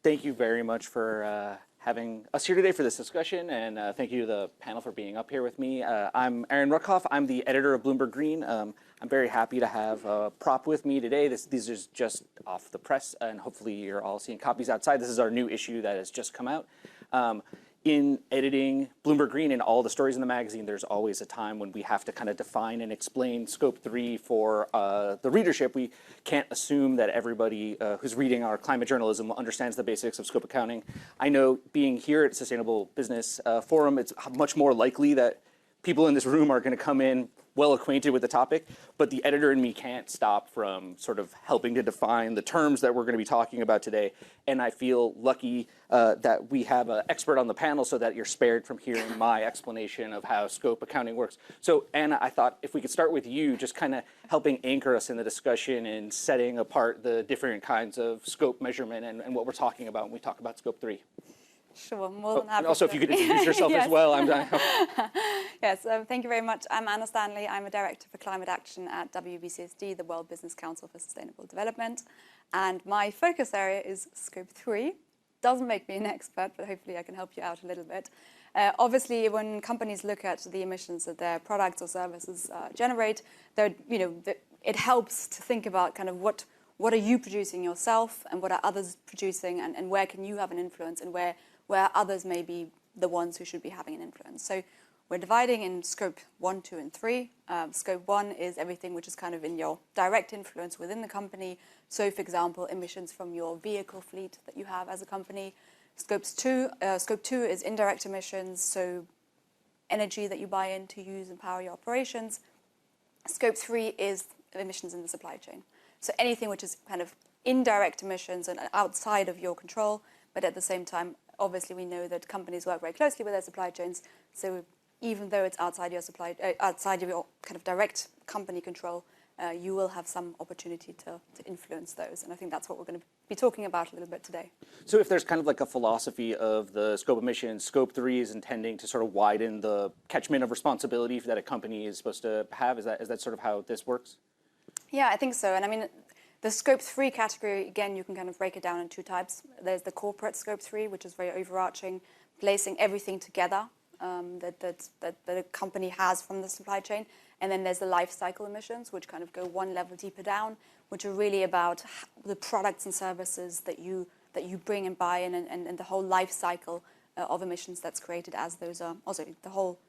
thank you very much for having us here today for this discussion, and thank you to the panel for being up here with me. I'm Aaron Rutkoff. I'm the editor of Bloomberg Green. I'm very happy to have Prop with me today. These are just off the press, and hopefully you're all seeing copies outside. This is our new issue that has just come out. In editing Bloomberg Green and all the stories in the magazine, there's always a time when we have to kind of define and explain Scope 3 for the readership. We can't assume that everybody who's reading our climate journalism understands the basics of scope accounting. I know being here at Sustainable Business Forum, it's much more likely that people in this room are going to come in well acquainted with the topic, but the editor in me can't stop from sort of helping to define the terms that we're going to be talking about today. And I feel lucky that we have an expert on the panel so that you're spared from hearing my explanation of how scope accounting works. So Anna, I thought if we could start with you, just kind of helping anchor us in the discussion and setting apart the different kinds of scope measurement and what we're talking about when we talk about Scope 3. Sure, more than happy. Also, if you could introduce yourself as well. Yes, thank you very much. I'm Anna Stanley. I'm a director for climate action at WBCSD, the World Business Council for Sustainable Development. And my focus area is Scope 3. Doesn't make me an expert, but hopefully I can help you out a little bit. Obviously, when companies look at the emissions that their products or services generate, it helps to think about kind of what are you producing yourself and what are others producing, and where can you have an influence, and where others may be the ones who should be having an influence. So we're dividing in Scope 1, 2, and 3. Scope 1 is everything which is kind of in your direct influence within the company. So, for example, emissions from your vehicle fleet that you have as a company. Scope 2 is indirect emissions, so energy that you buy in to use and power your operations. Scope 3 is emissions in the supply chain. So anything which is kind of indirect emissions and outside of your control, but at the same time, obviously, we know that companies work very closely with their supply chains. So even though it's outside of your kind of direct company control, you will have some opportunity to influence those. And I think that's what we're going to be talking about a little bit today. So if there's kind of like a philosophy of the scope emissions, Scope 3 is intending to sort of widen the catchment of responsibility that a company is supposed to have. Is that sort of how this works? Yeah, I think so. And I mean, the Scope 3 category, again, you can kind of break it down in two types. There's the corporate Scope 3, which is very overarching, placing everything together that a company has from the supply chain. And then there's the life cycle emissions, which kind of go one level deeper down, which are really about the products and services that you bring and buy in, and the whole life cycle of emissions that's created as those are also the whole,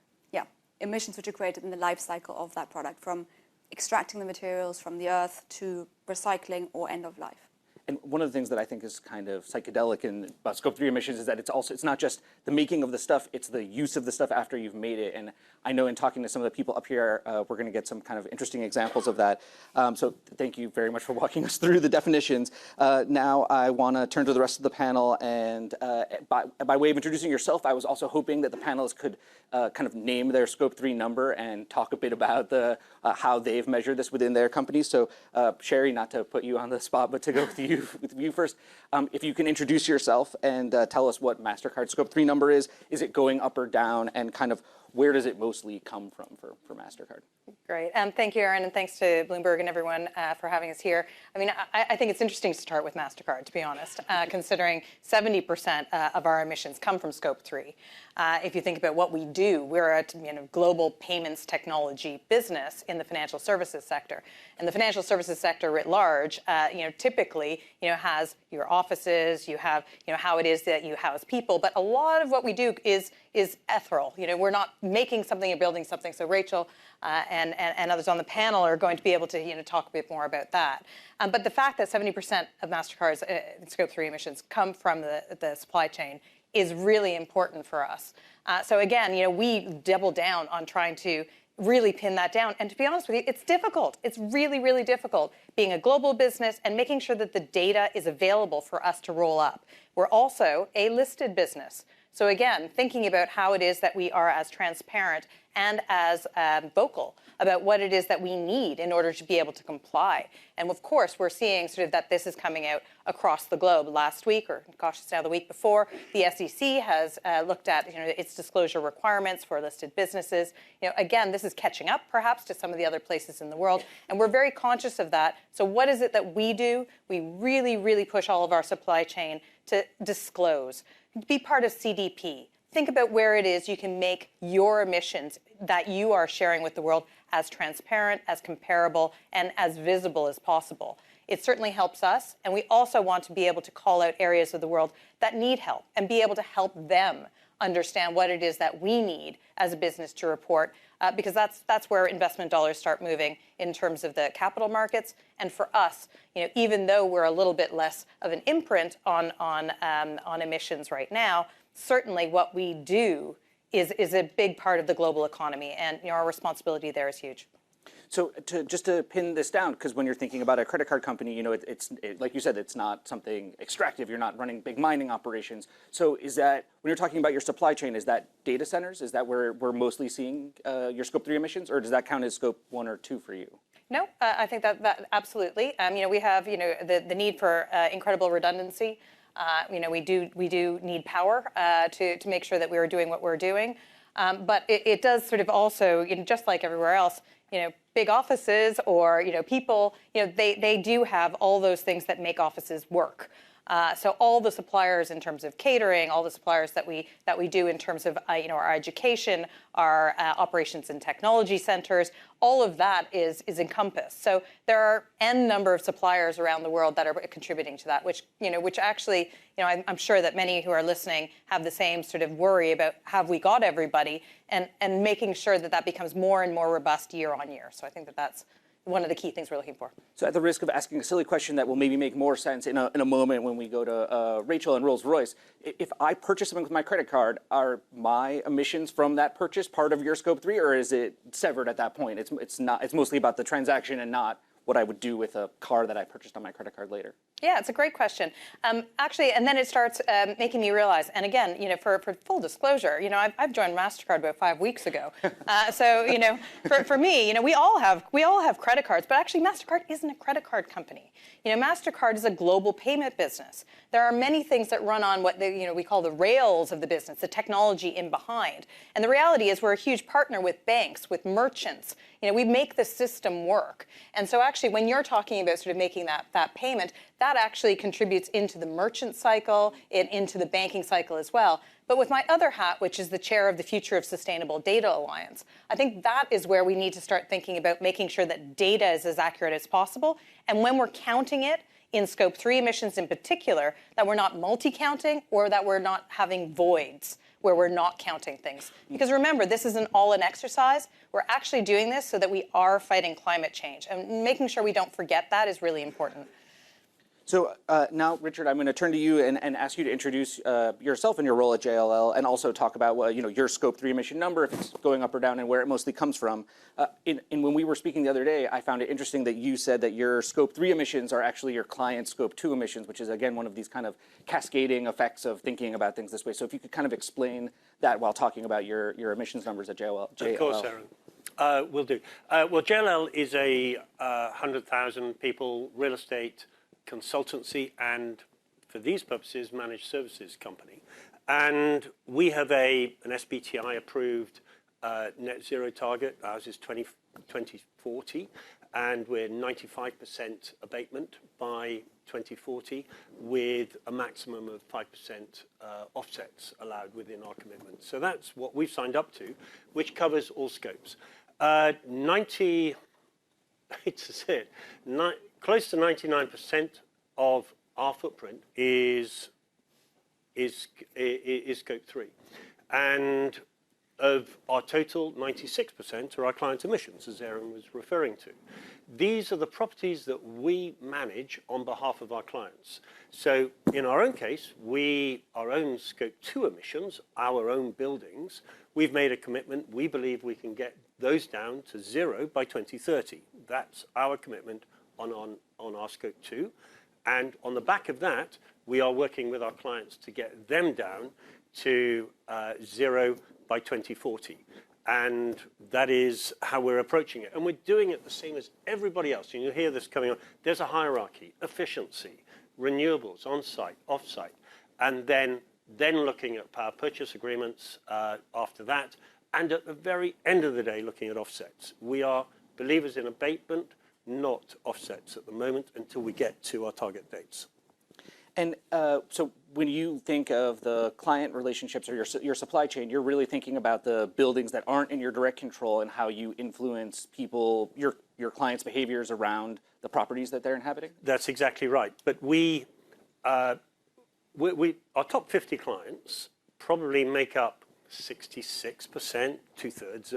emissions which are created in the life cycle of that product, from extracting the materials from the earth to recycling or end of life. And one of the things that I think is kind of psychedelic about Scope 3 emissions is that it's not just the making of the stuff, it's the use of the stuff after you've made it. And I know in talking to some of the people up here, we're going to get some kind of interesting examples of that. So thank you very much for walking us through the definitions. Now I want to turn to the rest of the panel, and by way of introducing yourself, I was also hoping that the panelists could kind of name their Scope 3 number and talk a bit about how they've measured this within their companies. So Sherry, not to put you on the spot, but to go with you first, if you can introduce yourself and tell us what Mastercard's Scope 3 number is it going up or down, and kind of where does it mostly come from for Mastercard? Great. Thank you, Aaron, and thanks to Bloomberg and everyone for having us here. I mean, I think it's interesting to start with Mastercard, to be honest, considering 70% of our emissions come from Scope 3. If you think about what we do, we're a global payments technology business in the financial services sector. And the financial services sector writ large, typically, has your offices, you have, how it is that you house people. But a lot of what we do is ethereal. We're not making something or building something. So Rachael and others on the panel are going to be able to talk a bit more about that. But the fact that 70% of Mastercard's Scope 3 emissions come from the supply chain is really important for us. So again, we double down on trying to really pin that down. And to be honest with you, it's difficult. It's really, really difficult being a global business and making sure that the data is available for us to roll up. We're also a listed business. So again, thinking about how it is that we are as transparent and as vocal about what it is that we need in order to be able to comply. And of course, we're seeing sort of that this is coming out across the globe. Last week, or gosh, it's now the week before, the SEC has looked at its disclosure requirements for listed businesses. Again, this is catching up perhaps to some of the other places in the world, and we're very conscious of that. So what is it that we do? We really, really push all of our supply chain to disclose, be part of CDP. Think about where it is you can make your emissions that you are sharing with the world as transparent, as comparable, and as visible as possible. It certainly helps us, and we also want to be able to call out areas of the world that need help and be able to help them understand what it is that we need as a business to report, because that's where investment dollars start moving in terms of the capital markets. And for us, even though we're a little bit less of an imprint on emissions right now, certainly what we do is a big part of the global economy, and our responsibility there is huge. So just to pin this down, because when you're thinking about a credit card company, it's like you said, it's not something extractive. You're not running big mining operations. So is that, when you're talking about your supply chain, is that data centers? Is that where we're mostly seeing your Scope 3 emissions, or does that count as Scope 1 or 2 for you? No, I think that absolutely. We have the need for incredible redundancy. We do need power to make sure that we are doing what we're doing. But it does sort of also, just like everywhere else, big offices or people, they do have all those things that make offices work. So all the suppliers in terms of catering, all the suppliers that we do in terms of our education, our operations and technology centers, all of that is encompassed. So there are n number of suppliers around the world that are contributing to that, which actually, I'm sure that many who are listening have the same sort of worry about, have we got everybody, and making sure that becomes more and more robust year on year. So I think that's one of the key things we're looking for. So at the risk of asking a silly question that will maybe make more sense in a moment when we go to Rachael and Rolls-Royce, if I purchase something with my credit card, are my emissions from that purchase part of your Scope 3, or is it severed at that point? It's mostly about the transaction and not what I would do with a car that I purchased on my credit card later. Yeah, it's a great question. Actually, and then it starts making me realize, and again, for full disclosure, I've joined Mastercard about 5 weeks ago. So, for me, we all have credit cards, but actually Mastercard isn't a credit card company. Mastercard is a global payment business. There are many things that run on what we call the rails of the business, the technology in behind. And the reality is we're a huge partner with banks, with merchants. We make the system work. And so actually, when you're talking about sort of making that payment, that actually contributes into the merchant cycle, into the banking cycle as well. But with my other hat, which is the chair of the Future of Sustainable Data Alliance, I think that is where we need to start thinking about making sure that data is as accurate as possible. And when we're counting it in Scope 3 emissions in particular, that we're not multi-counting or that we're not having voids where we're not counting things. Because remember, this is an all-in exercise. We're actually doing this so that we are fighting climate change. And making sure we don't forget that is really important. So now, Richard, I'm going to turn to you and ask you to introduce yourself and your role at JLL, and also talk about your Scope 3 emission number, if it's going up or down, and where it mostly comes from. And when we were speaking the other day, I found it interesting that you said that your Scope 3 emissions are actually your client's Scope 2 emissions, which is, again, one of these kind of cascading effects of thinking about things this way. So if you could kind of explain that while talking about your emissions numbers at JLL. Of course, Aaron. Will do. Well, JLL is a 100,000 people real estate consultancy and, for these purposes, managed services company. And we have an SBTI approved net zero target. Ours is 2040, and we're 95% abatement by 2040 with a maximum of 5% offsets allowed within our commitment. So that's what we've signed up to, which covers all scopes. Close to 99% of our footprint is Scope 3. And of our total, 96% are our client emissions, as Aaron was referring to. These are the properties that we manage on behalf of our clients. So in our own case, our own Scope 2 emissions, our own buildings, we've made a commitment. We believe we can get those down to zero by 2030. That's our commitment on our Scope 2. And on the back of that, we are working with our clients to get them down to zero by 2040. And that is how we're approaching it. And we're doing it the same as everybody else. And you hear this coming on. There's a hierarchy: efficiency, renewables, on-site, off-site, and then looking at power purchase agreements after that. And at the very end of the day, looking at offsets. We are believers in abatement, not offsets at the moment until we get to our target dates. And so when you think of the client relationships or your supply chain, you're really thinking about the buildings that aren't in your direct control and how you influence people, your clients' behaviors around the properties that they're inhabiting? That's exactly right. But our top 50 clients probably make up 66%, 2/3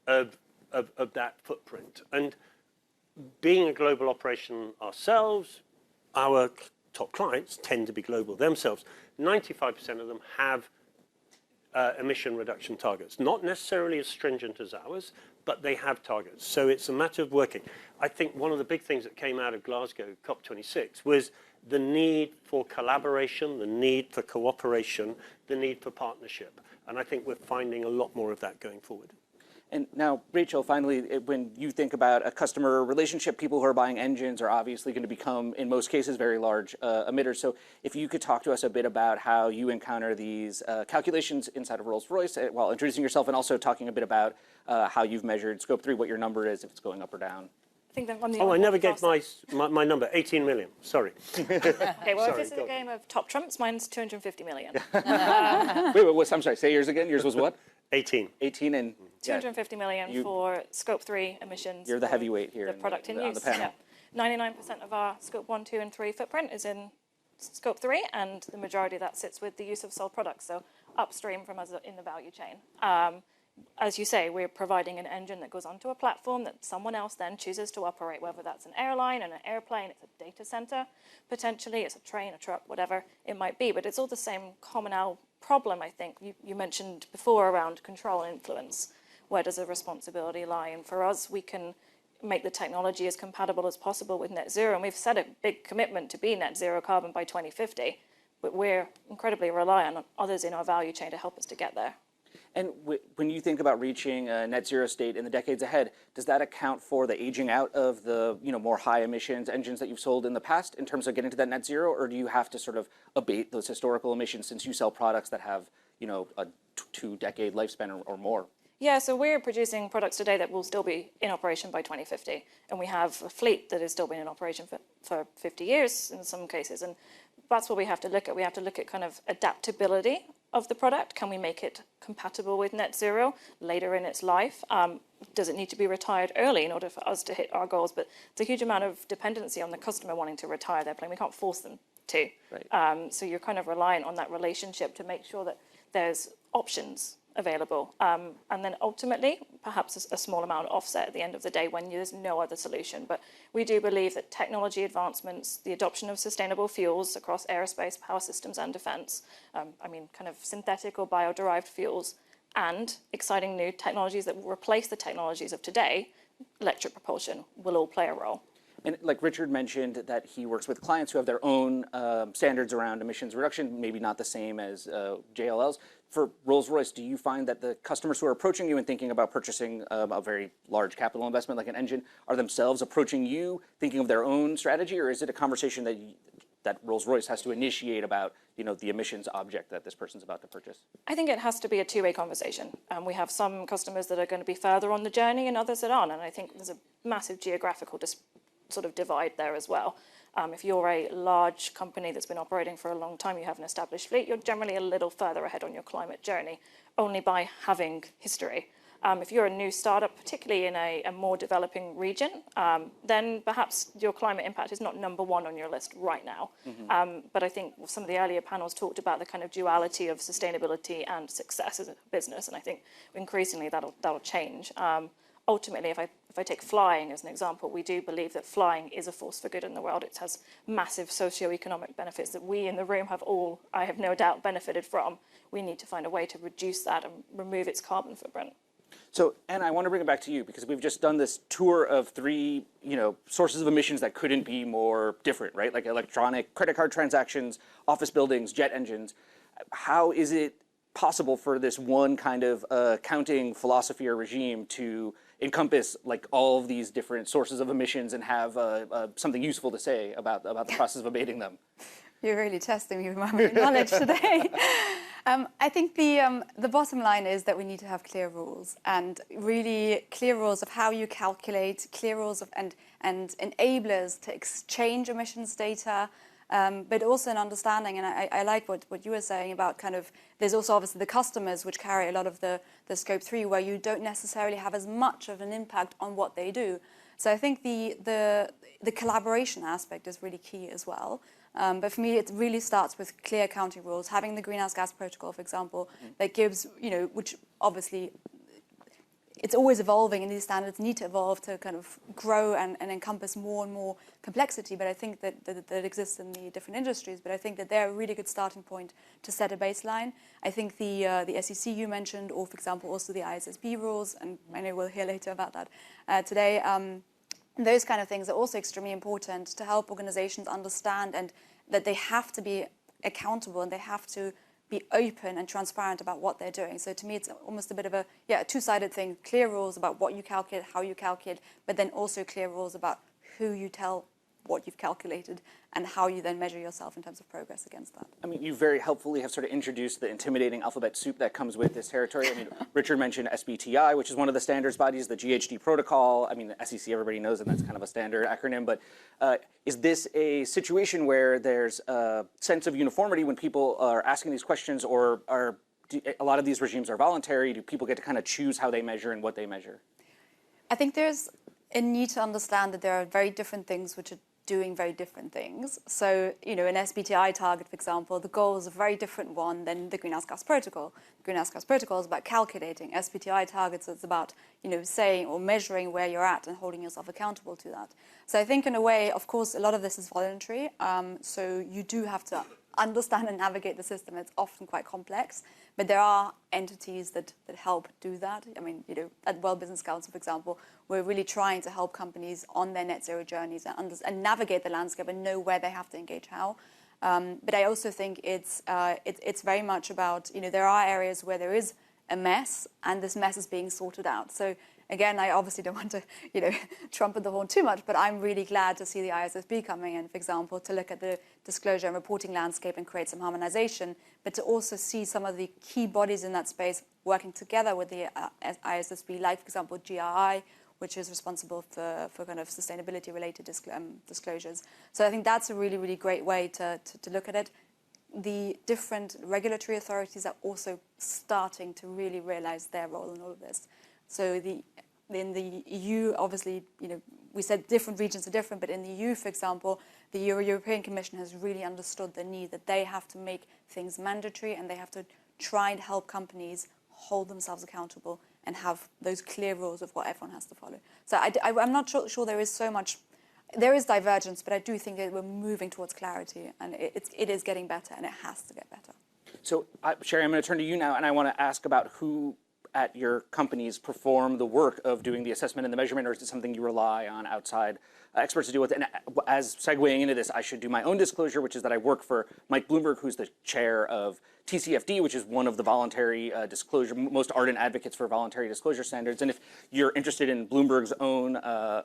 of that footprint. And being a global operation ourselves, our top clients tend to be global themselves. 95% of them have emission reduction targets, not necessarily as stringent as ours, but they have targets. So it's a matter of working. I think one of the big things that came out of Glasgow COP26 was the need for collaboration, the need for cooperation, the need for partnership. And I think we're finding a lot more of that going forward. And now, Rachel, finally, when you think about a customer relationship, people who are buying engines are obviously going to become, in most cases, very large emitters. So if you could talk to us a bit about how you encounter these calculations inside of Rolls-Royce while introducing yourself, and also talking a bit about how you've measured Scope 3, what your number is, if it's going up or down. I think that on the I never gave my number, 18 million, sorry. Okay, well, Sorry, if this is go a game of top trumps, mine's 250 million. Wait, I'm sorry, say yours again. Yours was what? 18. 18 and... 250 million for Scope 3 emissions. You're the for heavyweight here the product in on use. the panel. Yeah. 99% of our Scope 1, 2, and 3 footprint is in Scope 3, and the majority of that sits with the use of sold products, so upstream from us in the value chain. As you say, we're providing an engine that goes onto a platform that someone else then chooses to operate, whether that's an airline, an airplane, it's a data center, potentially, it's a train, a truck, whatever it might be. But it's all the same communal problem, I think. You mentioned before around control and influence. Where does the responsibility lie? And for us, we can make the technology as compatible as possible with net zero. And we've set a big commitment to be net zero carbon by 2050, but we're incredibly reliant on others in our value chain to help us to get there. And when you think about reaching a net zero state in the decades ahead, does that account for the aging out of the more high emissions engines that you've sold in the past in terms of getting to that net zero, or do you have to sort of abate those historical emissions since you sell products that have a 2-decade lifespan or more? Yeah, so we're producing products today that will still be in operation by 2050, and we have a fleet that has still been in operation for 50 years in some cases, and that's what we have to look at. We have to look at kind of adaptability of the product. Can we make it compatible with net zero later in its life? Does it need to be retired early in order for us to hit our goals? But there's a huge amount of dependency on the customer wanting to retire their plane. We can't force them to. Right. So you're kind of reliant on that relationship to make sure that there's options available. And then ultimately, perhaps a small amount of offset at the end of the day when there's no other solution. But we do believe that technology advancements, the adoption of sustainable fuels across aerospace, power systems, and defense, kind of synthetic or bio-derived fuels, and exciting new technologies that will replace the technologies of today, electric propulsion, will all play a role. And like Richard mentioned, that he works with clients who have their own standards around emissions reduction, maybe not the same as JLL's. For Rolls-Royce, do you find that the customers who are approaching you and thinking about purchasing a very large capital investment like an engine are themselves approaching you, thinking of their own strategy, or is it a conversation that Rolls-Royce has to initiate about the emissions object that this person's about to purchase? I think it has to be a two-way conversation. We have some customers that are going to be further on the journey and others that aren't, and I think there's a massive geographical sort of divide there as well. If you're a large company that's been operating for a long time, you have an established fleet, you're generally a little further ahead on your climate journey, only by having history. If you're a new startup, particularly in a more developing region, then perhaps your climate impact is not number one on your list right now. Mm-hmm. But I think some of the earlier panels talked about the kind of duality of sustainability and success as a business, and I think increasingly that'll change. Ultimately, if I take flying as an example, we do believe that flying is a force for good in the world. It has massive socioeconomic benefits that we in the room have all, I have no doubt, benefited from. We need to find a way to reduce that and remove its carbon footprint. So, Anna, I want to bring it back to you because we've just done this tour of 3, sources of emissions that couldn't be more different, right? Like electronic credit card transactions, office buildings, jet engines. How is it possible for this one kind of accounting philosophy or regime to encompass like all of these different sources of emissions and have something useful to say about the process of abating them? You're really testing me with my knowledge today. I think the bottom line is that we need to have clear rules, and really clear rules of how you calculate, clear rules of and enablers to exchange emissions data, but also an understanding. And I like what you were saying about kind of, there's also obviously the customers which carry a lot of the scope 3, where you don't necessarily have as much of an impact on what they do. So I think the collaboration aspect is really key as well. But for me, it really starts with clear accounting rules. Having the greenhouse gas protocol, for example, that gives, which obviously it's always evolving, and these standards need to evolve to kind of grow and encompass more and more complexity. But I think that exists in the different industries. But I think that they're a really good starting point to set a baseline. I think the SEC you mentioned, or for example, also the ISSB rules, and I know we'll hear later about that today. Those kind of things are also extremely important to help organizations understand and that they have to be accountable and they have to be open and transparent about what they're doing. So to me, it's almost a bit of a two-sided thing. Clear rules about what you calculate, how you calculate, but then also clear rules about who you tell what you've calculated and how you then measure yourself in terms of progress against that. I mean, you very helpfully have sort of introduced the intimidating alphabet soup that comes with this territory. I mean, Richard mentioned SBTI, which is one of the standards bodies, the GHG protocol. I mean, the SEC, everybody knows, and that's kind of a standard acronym. But is this a situation where there's a sense of uniformity when people are asking these questions, or a lot of these regimes are voluntary? Do people get to kind of choose how they measure and what they measure? I think there's a need to understand that there are very different things which are doing very different things. So, an SBTI target, for example, the goal is a very different one than the greenhouse gas protocol. The greenhouse gas protocol is about calculating. SBTI targets, it's about, saying or measuring where you're at and holding yourself accountable to that. So I think in a way, of course, a lot of this is voluntary. So you do have to understand and navigate the system. It's often quite complex, but there are entities that help do that. I mean, at World Business Council, for example, we're really trying to help companies on their net zero journeys and navigate the landscape and know where they have to engage how. But I also think it's very much about, there are areas where there is a mess and this mess is being sorted out. So again, I obviously don't want to, trumpet the horn too much, but I'm really glad to see the ISSB coming in, for example, to look at the disclosure and reporting landscape and create some harmonization, but to also see some of the key bodies in that space working together with the ISSB, like, for example, GRI, which is responsible for kind of sustainability-related disclosures. So I think that's a really, really great way to look at it. The different regulatory authorities are also starting to really realize their role in all of this. So in the EU, obviously, we said different regions are different, but in the EU, for example, the European Commission has really understood the need that they have to make things mandatory and they have to try and help companies hold themselves accountable and have those clear rules of what everyone has to follow. So I'm not sure there is so much. There is divergence, but I do think that we're moving towards clarity, and it is getting better, and it has to get better. So, Sherry, I'm going to turn to you now, and I want to ask about who at your companies perform the work of doing the assessment and the measurement, or is it something you rely on outside experts to deal with? And as segueing into this, I should do my own disclosure, which is that I work for Mike Bloomberg, who's the chair of TCFD, which is one of the voluntary disclosure, most ardent advocates for voluntary disclosure standards. And if you're interested in Bloomberg's own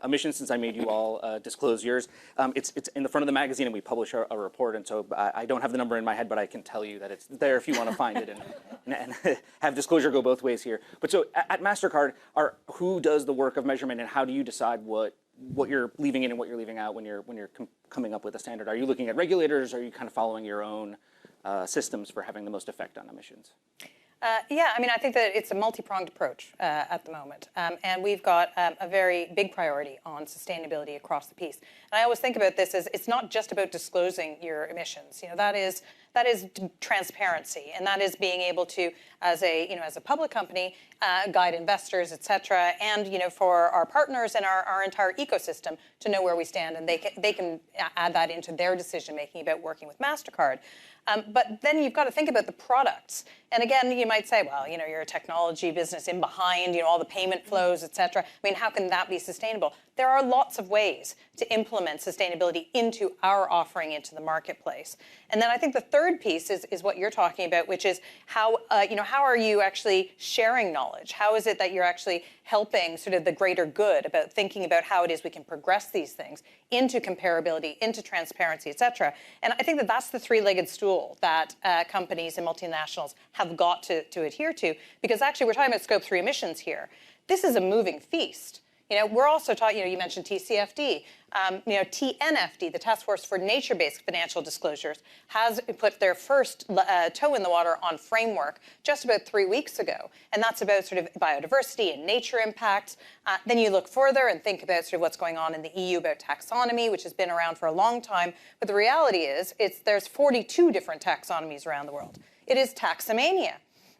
emissions, since I made you all disclose yours, it's in the front of the magazine, and we publish a report. And so I don't have the number in my head, but I can tell you that it's there if you want to find it and have disclosure go both ways here. But so at Mastercard, who does the work of measurement, and how do you decide what you're leaving in and what you're leaving out when you're coming up with a standard? Are you looking at regulators? Or are you kind of following your own systems for having the most effect on emissions? Yeah, I mean, I think that it's a multi-pronged approach at the moment. And we've got a very big priority on sustainability across the piece. And I always think about this as it's not just about disclosing your emissions. That is transparency, and that is being able to, as a public company, guide investors, et cetera, and for our partners and our entire ecosystem to know where we stand, and they can add that into their decision making about working with Mastercard. But then you've got to think about the products. And again, you might say, well, you're a technology business in behind, all the payment flows, et cetera. I mean, how can that be sustainable? There are lots of ways to implement sustainability into our offering into the marketplace. And then I think the third piece is what you're talking about, which is how are you actually sharing knowledge? How is it that you're actually helping sort of the greater good about thinking about how it is we can progress these things into comparability, into transparency, et cetera. And I think that that's the three-legged stool that companies and multinationals have got to adhere to, because actually we're talking about scope 3 emissions here. This is a moving feast. We're also talking, you mentioned TCFD, TNFD, the Task Force for Nature-Based Financial Disclosures, has put their first toe in the water on framework just about 3 weeks ago. And that's about sort of biodiversity and nature impacts. Then you look further and think about sort of what's going on in the EU about taxonomy, which has been around for a long time. But the reality is, there's 42 different taxonomies around the world. It is taxomania.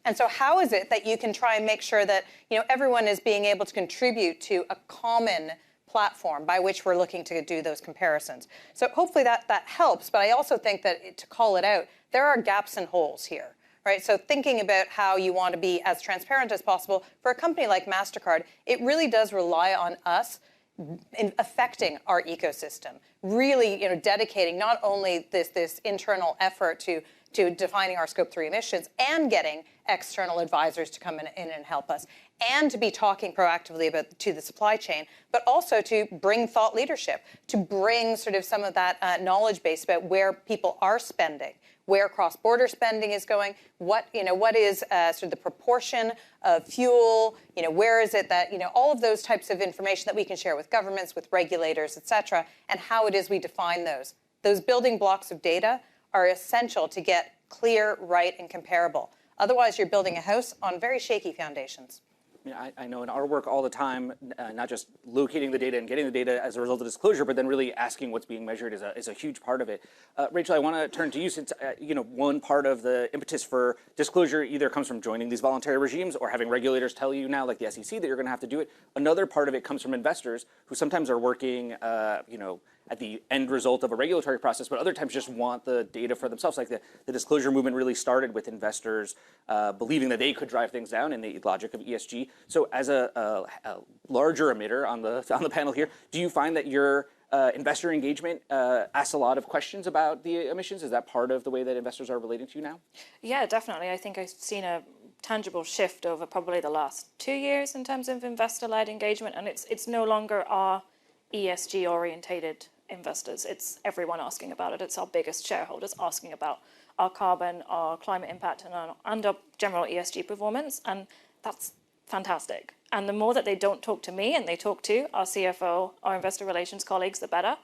And so how is it that you can try and make sure that everyone is being able to contribute to a common platform by which we're looking to do those comparisons? So hopefully that helps, but I also think that to call it out, there are gaps and holes here, right? So thinking about how you want to be as transparent as possible, for a company like Mastercard, it really does rely on us in affecting our ecosystem, really dedicating not only this internal effort to defining our scope 3 emissions and getting external advisors to come in and help us, and to be talking proactively to the supply chain, but also to bring thought leadership, to bring sort of some of that knowledge base about where people are spending, where cross-border spending is going, what is sort of the proportion of fuel, where is it that, all of those types of information that we can share with governments, with regulators, et cetera, and how it is we define those. Those building blocks of data are essential to get clear, right, and comparable. Otherwise, you're building a house on very shaky foundations. I know in our work all the time, not just locating the data and getting the data as a result of disclosure, but then really asking what's being measured is a huge part of it. Rachel, I want to turn to you since one part of the impetus for disclosure either comes from joining these voluntary regimes or having regulators tell you now, like the SEC, that you're going to have to do it. Another part of it comes from investors who sometimes are working, at the end result of a regulatory process, but other times just want the data for themselves. Like the disclosure movement really started with investors believing that they could drive things down in the logic of ESG. So as a larger emitter on the panel here, do you find that your investor engagement asks a lot of questions about the emissions? Is that part of the way that investors are relating to you now? Yeah, definitely. I think I've seen a tangible shift over probably the last 2 years in terms of investor-led engagement, and it's no longer our ESG-orientated investors. It's everyone asking about it. It's our biggest shareholders asking about our carbon, our climate impact, and our general ESG performance, and that's fantastic. And the more that they don't talk to me and they talk to our CFO, our investor relations colleagues, the better,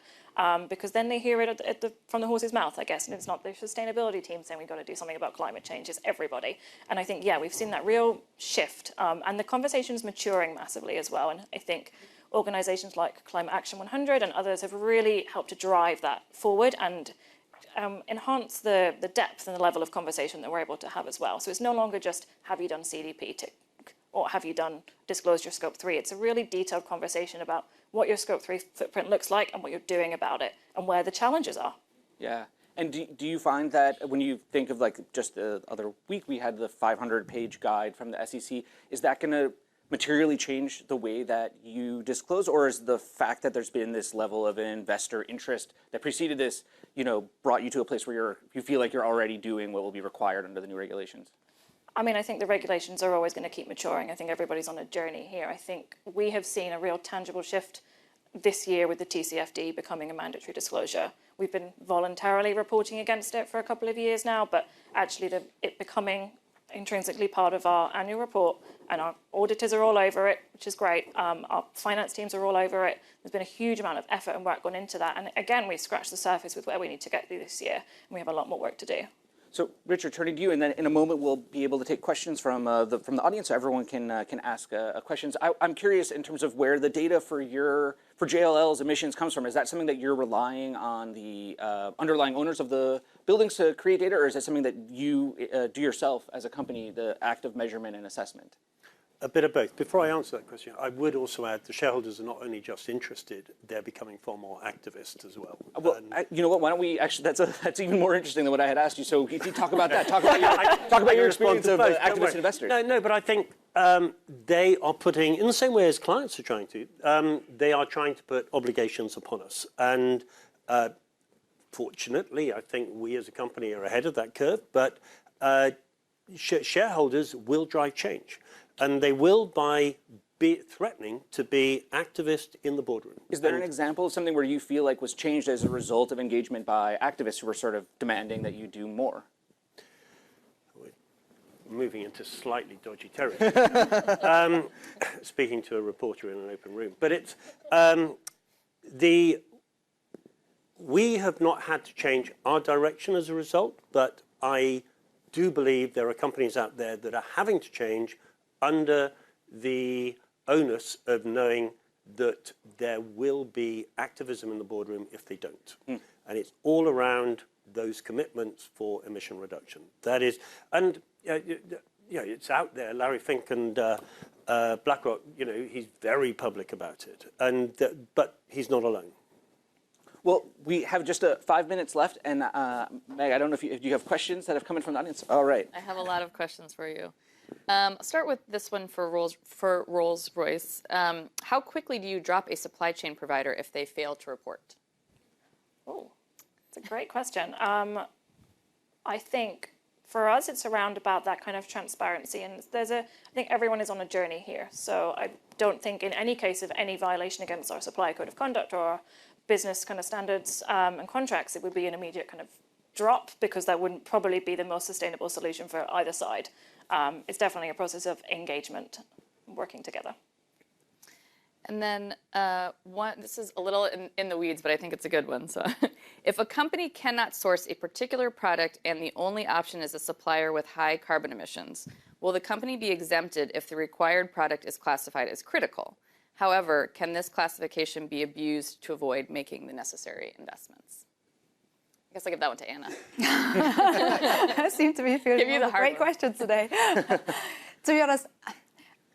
because then they hear it from the horse's mouth, I guess, and it's not the sustainability team saying we've got to do something about climate change, it's everybody. And I think, we've seen that real shift, and the conversation's maturing massively as well, and I think organizations like Climate Action 100 and others have really helped to drive that forward and enhance the depth and the level of conversation that we're able to have as well. So it's no longer just, have you done CDP tick, or have you disclosed your scope 3? It's a really detailed conversation about what your scope 3 footprint looks like and what you're doing about it and where the challenges are. Yeah. And do you find that when you think of just the other week, we had the 500-page guide from the SEC, is that going to materially change the way that you disclose, or is the fact that there's been this level of investor interest that preceded this, brought you to a place where you feel like you're already doing what will be required under the new regulations? I mean, I think the regulations are always going to keep maturing. I think everybody's on a journey here. I think we have seen a real tangible shift this year with the TCFD becoming a mandatory disclosure. We've been voluntarily reporting against it for a couple of years now, but actually it becoming intrinsically part of our annual report, and our auditors are all over it, which is great. Our finance teams are all over it. There's been a huge amount of effort and work gone into that. And again, we've scratched the surface with where we need to get to this year, and we have a lot more work to do. So, Richard, turning to you, and then in a moment we'll be able to take questions from the audience, so everyone can ask questions. I'm curious in terms of where the data for JLL's emissions comes from. Is that something that you're relying on the underlying owners of the buildings to create data, or is that something that you do yourself as a company, the act of measurement and assessment? A bit of both. Before I answer that question, I would also add the shareholders are not only just interested, they're becoming far more activist as well. Well, you know what? Why don't we actually? That's even more interesting than what I had asked you. So if you talk about that, talk about your experience of activist investors. No, but I think They are putting, in the same way as clients are trying to, they are trying to put obligations upon us. And fortunately, I think we as a company are ahead of that curve, but shareholders will drive change. And they will by threatening to be activists in the boardroom. Is there an example of something where you feel like was changed as a result of engagement by activists who were sort of demanding that you do more? Moving into slightly dodgy territory, speaking to a reporter in an open room. But it's we have not had to change our direction as a result, but I do believe there are companies out there that are having to change under the onus of knowing that there will be activism in the boardroom if they don't. And it's all around those commitments for emission reduction. That is, and it's out there. Larry Fink and BlackRock, he's very public about it, and but he's not alone. Well, we have just 5 minutes left, and Meg, I don't know if you have questions that have come in from the audience. All right. I have a lot of questions for you. I'll start with this one for Rolls-Royce. How quickly do you drop a supply chain provider if they fail to report? Oh, it's a great question. I think for us, it's around about that kind of transparency. And I think everyone is on a journey here. So I don't think in any case of any violation against our supplier code of conduct or our business kind of standards and contracts, it would be an immediate kind of drop, because that wouldn't probably be the most sustainable solution for either side. It's definitely a process of engagement, working together. And then this is a little in the weeds, but I think it's a good one. So if a company cannot source a particular product and the only option is a supplier with high carbon emissions, will the company be exempted if the required product is classified as critical? However, can this classification be abused to avoid making the necessary investments? I guess I'll give that one to Anna. I seem to be feeling a great question today. To be honest,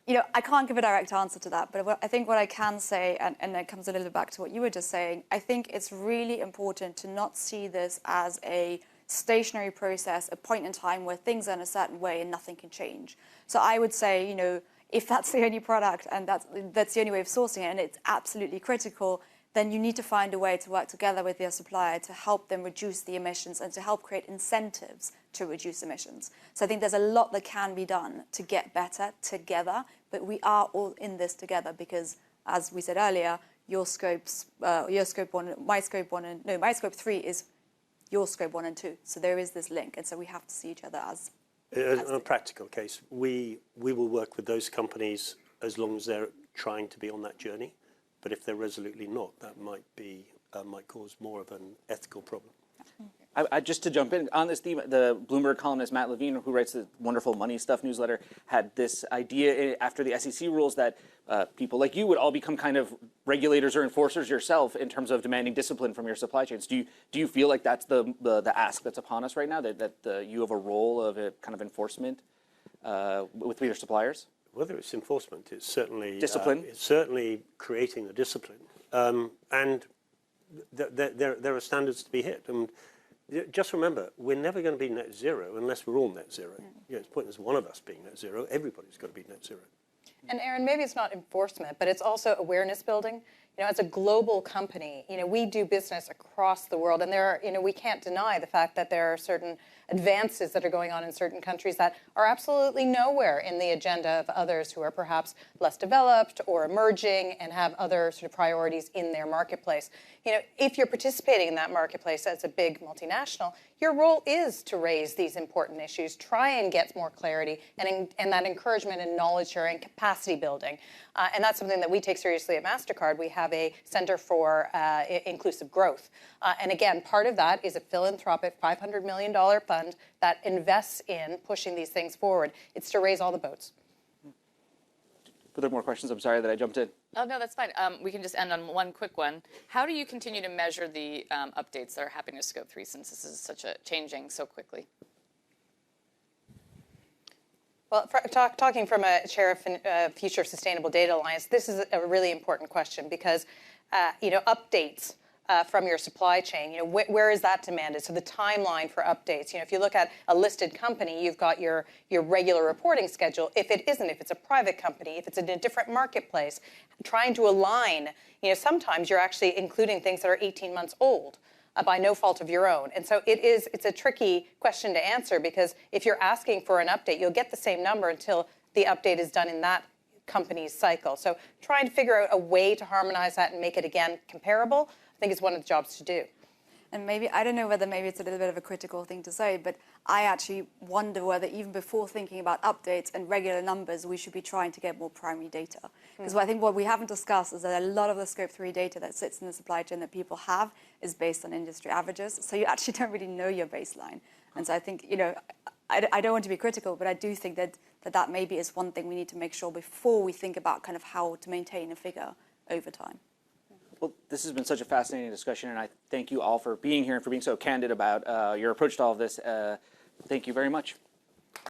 I can't give a direct answer to that, but I think what I can say, and it comes a little bit back to what you were just saying, I think it's really important to not see this as a stationary process, a point in time where things are in a certain way and nothing can change. So I would say, if that's the only product and that's the only way of sourcing it, and it's absolutely critical, then you need to find a way to work together with your supplier to help them reduce the emissions and to help create incentives to reduce emissions. So I think there's a lot that can be done to get better together, but we are all in this together because, as we said earlier, your scope 1, my scope 1, and my scope 3 is your scope 1 and 2. So there is this link, and so we have to see each other as. In a practical case, we will work with those companies as long as they're trying to be on that journey. But if they're resolutely not, that might cause more of an ethical problem. Just to jump in on this theme, the Bloomberg columnist Matt Levine, who writes the wonderful Money Stuff newsletter, had this idea after the SEC rules that people like you would all become kind of regulators or enforcers yourself in terms of demanding discipline from your supply chains. Do you feel like that's the ask that's upon us right now, that you have a role of a kind of enforcement with your suppliers? Whether it's enforcement, it's certainly discipline. It's certainly creating the discipline, and there are standards to be hit. And just remember, we're never going to be net zero unless we're all net zero. It's pointless one of us being net zero. Everybody's got to be net zero. And Aaron, maybe it's not enforcement, but it's also awareness building. As a global company, we do business across the world, and we can't deny the fact that there are certain advances that are going on in certain countries that are absolutely nowhere in the agenda of others who are perhaps less developed or emerging and have other sort of priorities in their marketplace. If you're participating in that marketplace as a big multinational, your role is to raise these important issues, try and get more clarity, and that encouragement and knowledge sharing, capacity building. And that's something that we take seriously at Mastercard. We have a Center for Inclusive Growth. And again, part of that is a philanthropic $500 million fund that invests in pushing these things forward. It's to raise all the boats. Are there more questions? I'm sorry that I jumped in. Oh, no, that's fine. We can just end on one quick one. How do you continue to measure the updates that are happening to Scope 3 since this is changing so quickly? Well, talking from a chair of Future Sustainable Data Alliance, this is a really important question because, updates from your supply chain. Where is that demanded? So the timeline for updates. If you look at a listed company, you've got your regular reporting schedule. If it isn't, if it's a private company, if it's in a different marketplace, trying to align. Sometimes you're actually including things that are 18 months old by no fault of your own. And so it's a tricky question to answer, because if you're asking for an update, you'll get the same number until the update is done in that company's cycle. So trying to figure out a way to harmonize that and make it, again, comparable, I think is one of the jobs to do. And maybe, I don't know whether maybe it's a little bit of a critical thing to say, but I actually wonder whether even before thinking about updates and regular numbers, we should be trying to get more primary data. Because I think what we haven't discussed is that a lot of the Scope 3 data that sits in the supply chain that people have is based on industry averages. So you actually don't really know your baseline. And so I think, I don't want to be critical, but I do think that maybe is one thing we need to make sure before we think about kind of how to maintain a figure over time. Well, this has been such a fascinating discussion, and I thank you all for being here and for being so candid about your approach to all of this. Thank you very much.